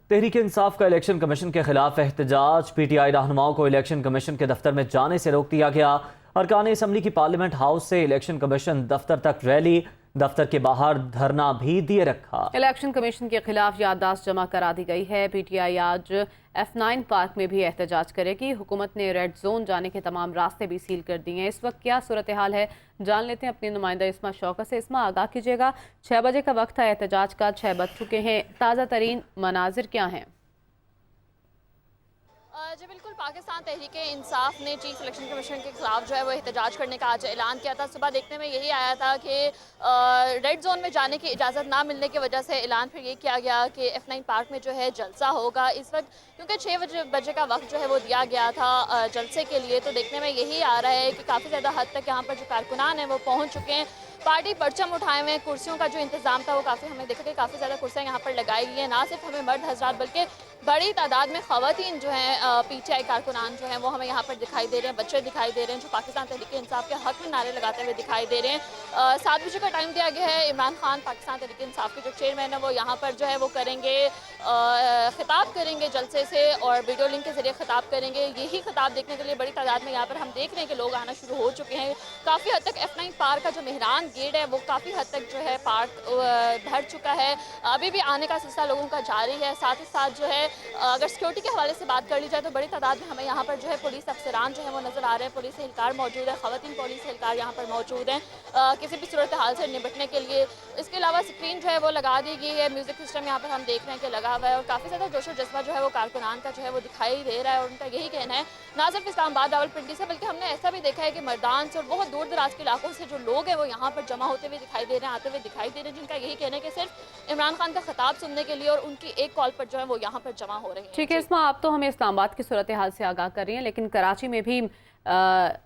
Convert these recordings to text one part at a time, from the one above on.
तहरीक इंसाफ का election commission के खिलाफ एहतजाज। PTI रहनुमाओं को इलेक्शन कमीशन के दफ्तर में जाने से रोक दिया गया। अरकान असम्बली की पार्लियामेंट हाउस से इलेक्शन कमीशन दफ्तर तक रैली, दफ्तर के बाहर धरना भी दिए रखा। इलेक्शन कमीशन के खिलाफ याददाश्त जमा करा दी गई है। PTI आज F9 पार्क में भी एहतजाज करेगी। हुकूमत ने रेड जोन जाने के तमाम रास्ते भी सील कर दिए हैं। इस वक्त क्या सूरत हाल है जान लेते हैं अपनी नुमाइंदा इस्मा शौकत से। इस्मा, आगाह कीजिएगा। 6 बजे का वक्त है एहतजाज का, 6 बज चुके हैं। ताज़ा तरीन मनाजिर क्या हैं? जी बिल्कुल, पाकिस्तान तहरीक इंसाफ ने चीफ इलेक्शन कमीशन के खिलाफ जो है वो एहतजाज करने का आज ऐलान किया था। सुबह देखने में यही आया था कि रेड जोन में जाने की इजाज़त ना मिलने की वजह से ऐलान फिर ये किया गया कि F9 पार्क में जो है जलसा होगा। इस वक्त क्योंकि 6 बजे का वक्त जो है वो दिया गया था जलसे के लिए, तो देखने में यही आ रहा है कि काफ़ी ज़्यादा हद तक यहाँ पर जो कारकुनान हैं वो पहुँच चुके हैं। पार्टी परचम उठाए हुए हैं। कुर्सियों का जो इंतजाम था वो हमें देखा कि काफ़ी ज़्यादा कुर्सियाँ यहाँ पर लगाई गई हैं। ना सिर्फ हमें मर्द हजरात बल्कि बड़ी तादाद में ख़वातीन जो हैं PTI कारकुनान जो हैं वो हमें यहाँ पर दिखाई दे रहे हैं। बच्चे दिखाई दे रहे हैं जो पाकिस्तान तहरीक इंसाफ के हक़ में नारे लगाते हुए दिखाई दे रहे हैं। 7 बजे का टाइम दिया गया है। इमरान खान पाकिस्तान तहरीक इंसाफ के जो चेयरमैन है वो यहाँ पर जो है वो करेंगे, खिताब करेंगे जलसे से और वीडियो लिंक के जरिए खिताब करेंगे। यही खिताब देखने के लिए बड़ी तादाद में यहाँ पर हम देख रहे हैं कि लोग आना शुरू हो चुके हैं। काफ़ी हद तक F9 पार्क का जो मेहरान गेट है वो काफ़ी हद तक जो है पार्क भर चुका है। अभी भी आने का सिलसिला लोगों का जारी है। साथ ही साथ जो है अगर सिक्योरिटी के हवाले से बात कर ली जाए तो बड़ी तादाद में हमें यहाँ पर जो है पुलिस अफसरान जो है वो नज़र आ रहे हैं। पुलिस एहलकार मौजूद है, ख़वातीन पुलिस एहलकार यहाँ पर मौजूद हैं किसी भी सूरत हाल से निपटने के लिए। इसके अलावा स्क्रीन जो है वो लगा दी गई है। म्यूज़िक सिस्टम यहाँ पर हम देख रहे हैं कि लगा हुआ है और काफ़ी ज़्यादा जोशो जज्बा जो है वो कारकुनान का जो है वो दिखाई दे रहा है। और उनका यही कहना है ना सिर्फ इस्लामाबाद रावलपिंडी से बल्कि हमने ऐसा भी देखा है कि मैदान से और बहुत दूर दराज के इलाकों से जो लोग हैं वो यहाँ पर जमा होते हुए दिखाई दे रहे हैं, आते हुए दिखाई दे रहे हैं, जिनका यही कहना है कि सिर्फ इमरान खान का खिताब सुनने के लिए और उनकी एक कॉल पर जो है वो यहाँ पर जमा हो रहे हैं। ठीक है इस्मा, आप तो हमें इस्लामाबाद की सूरत हाल से आगाह कर रही हैं, लेकिन कराची में भी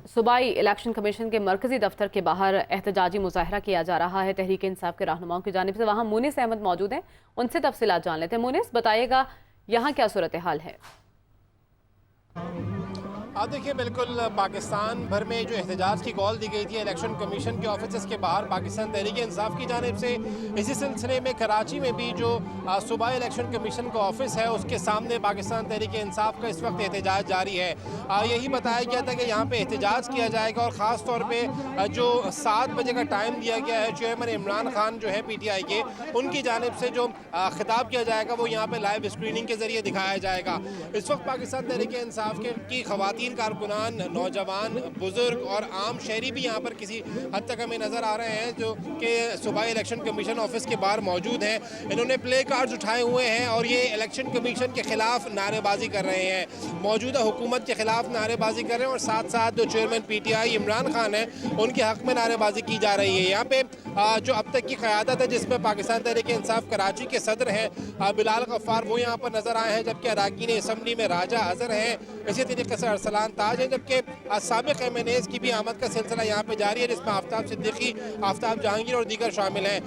सूबाई इलेक्शन कमीशन के मरकजी दफ्तर के बाहर एहतजाजी मुजाहरा किया जा रहा है तहरीक इंसाफ के रहनुमाओं की जानिब से। वहाँ मुनिस अहमद मौजूद हैं, उनसे तफसीलात जान लेते हैं। मुनिस, बताइएगा यहाँ क्या सूरत हाल है? आप देखिए, बिल्कुल पाकिस्तान भर में जो एहतजाज की कॉल दी गई थी इलेक्शन कमीशन के ऑफिस के बाहर पाकिस्तान तहरीक इंसाफ की जानिब से, इसी सिलसिले में कराची में भी जो सूबाई इलेक्शन कमीशन का ऑफिस है उसके सामने पाकिस्तान तहरीक इंसाफ का इस वक्त एहतजाज जारी है। यही बताया गया था कि यहाँ पे एहतजाज किया जाएगा और ख़ास तौर पर जो 7 बजे का टाइम दिया गया है चेयरमैन इमरान खान जो है PTI के, उनकी जानिब से जो खिताब किया जाएगा वो यहाँ पर लाइव स्क्रीनिंग के ज़रिए दिखाया जाएगा। इस वक्त पाकिस्तान तहरीक इंसाफ की ख़वातीन कारकुनान, नौजवान, बुजुर्ग और आम शहरी भी यहाँ पर किसी हद तक हमें नज़र आ रहे हैं जो कि सूबाई इलेक्शन कमीशन ऑफिस के बाहर मौजूद हैं। इन्होंने प्ले कार्ड्स उठाए हुए हैं और ये इलेक्शन कमीशन के खिलाफ नारेबाजी कर रहे हैं, मौजूदा हुकूमत के खिलाफ नारेबाजी कर रहे हैं और साथ साथ जो चेयरमैन PTI इमरान खान है उनके हक़ में नारेबाजी की जा रही है। यहाँ पे जो अब तक की क़यादत है जिसमें पाकिस्तान तहरीक इंसाफ कराची के सदर हैं बिलाल गफ्फार, वो यहाँ पर नज़र आए हैं, जबकि अरकान असम्बली में राजा अजहर हैं, इसी तरीके से अरसलान ताज है, जबकि साबिक़ MNAs की भी आमद का सिलसिला यहाँ पे जारी है जिसमें आफ्ताब सिद्दीकी, आफ्ताब जहांगीर और दीगर शामिल हैं।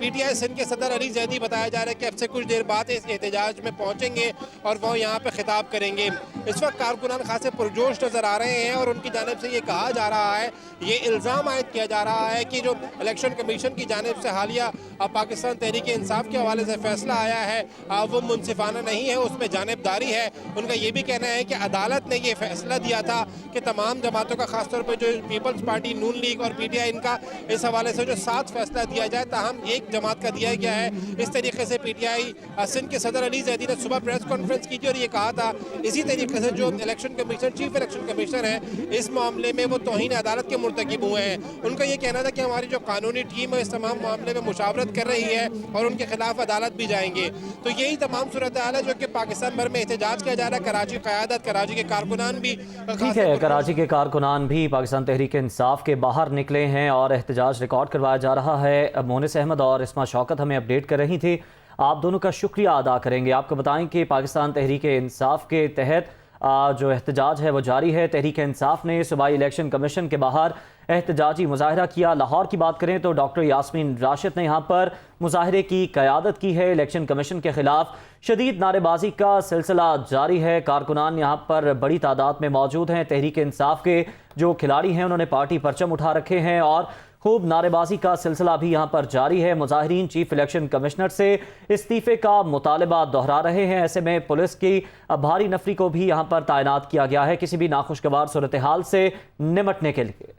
PTI सिंध के सदर अली जैदी बताया जा रहा है कि अब से कुछ देर बाद इस एहतजाज में पहुँचेंगे और वो यहाँ पे खिताब करेंगे। इस वक्त कारकुनान खासे पुरजोश नज़र आ रहे हैं और उनकी जानिब से ये कहा जा रहा है, ये इल्ज़ाम आयद किया जा रहा है कि जो इलेक्शन कमीशन की जानिब से हालिया पाकिस्तान तहरीक इंसाफ के हवाले से फैसला आया है वो मुनसिफाना नहीं है, उसमें जानिबदारी है। उनका ये भी कहना है कि अदालत ने ये फैसला दिया था कि तमाम जमातों का, खासतौर पर जो पीपल्स पार्टी, नून लीग और PTI, इनका इस हवाले से जो 7 फैसला दिया जाए, ताहम एक जमात का दिया गया है। इस तरीके से PTI सिंध के सदर अली जैदी ने सुबह प्रेस कॉन्फ्रेंस की थी और ये कहा था इसी तरीके से जो election commission, chief election commissioner है, इस मामले में वो तौहीन अदालत के मुर्तकिब हुए हैं। उनका ये कहना था कि हमारी जो कानूनी टीम है इस तमाम मामले में मुशावरत कर रही है और उनके खिलाफ अदालत भी जाएंगे। तो यही तमाम सूरत हाल है जो कि पाकिस्तान भर में एहतजाज किया जा रहा है। कराची क़यादत, कराची के कारकुनान भी, ठीक है, कराची के कारकुनान भी पाकिस्तान तहरीक इंसाफ के बाहर निकले हैं और एहतजाज रिकॉर्ड करवाया जा रहा है। मुनिस अहमद और इस्मा शौकत हमें अपडेट कर रही थी, आप दोनों का शुक्रिया अदा करेंगे। आपको बताएं कि पाकिस्तान तहरीक इंसाफ के तहत जो एहतजाज है वो जारी है। तहरीक इंसाफ ने सूबाई इलेक्शन कमीशन के बाहर एहतजाजी मुजाहरा किया। लाहौर की बात करें तो डॉक्टर यास्मीन राशिद ने यहाँ पर मुजाहरे की क़यादत की है। इलेक्शन कमीशन के खिलाफ शदीद नारेबाजी का सिलसिला जारी है। कारकुनान यहाँ पर बड़ी तादाद में मौजूद हैं। तहरीक इंसाफ के जो खिलाड़ी हैं उन्होंने पार्टी परचम उठा रखे हैं और खूब नारेबाजी का सिलसिला भी यहाँ पर जारी है। मुजाहिरीन चीफ इलेक्शन कमिश्नर से इस्तीफे का मुतालबा दोहरा रहे हैं। ऐसे में पुलिस की भारी नफरी को भी यहाँ पर तैनात किया गया है किसी भी नाखुशगवार सूरत हाल से निमटने के लिए।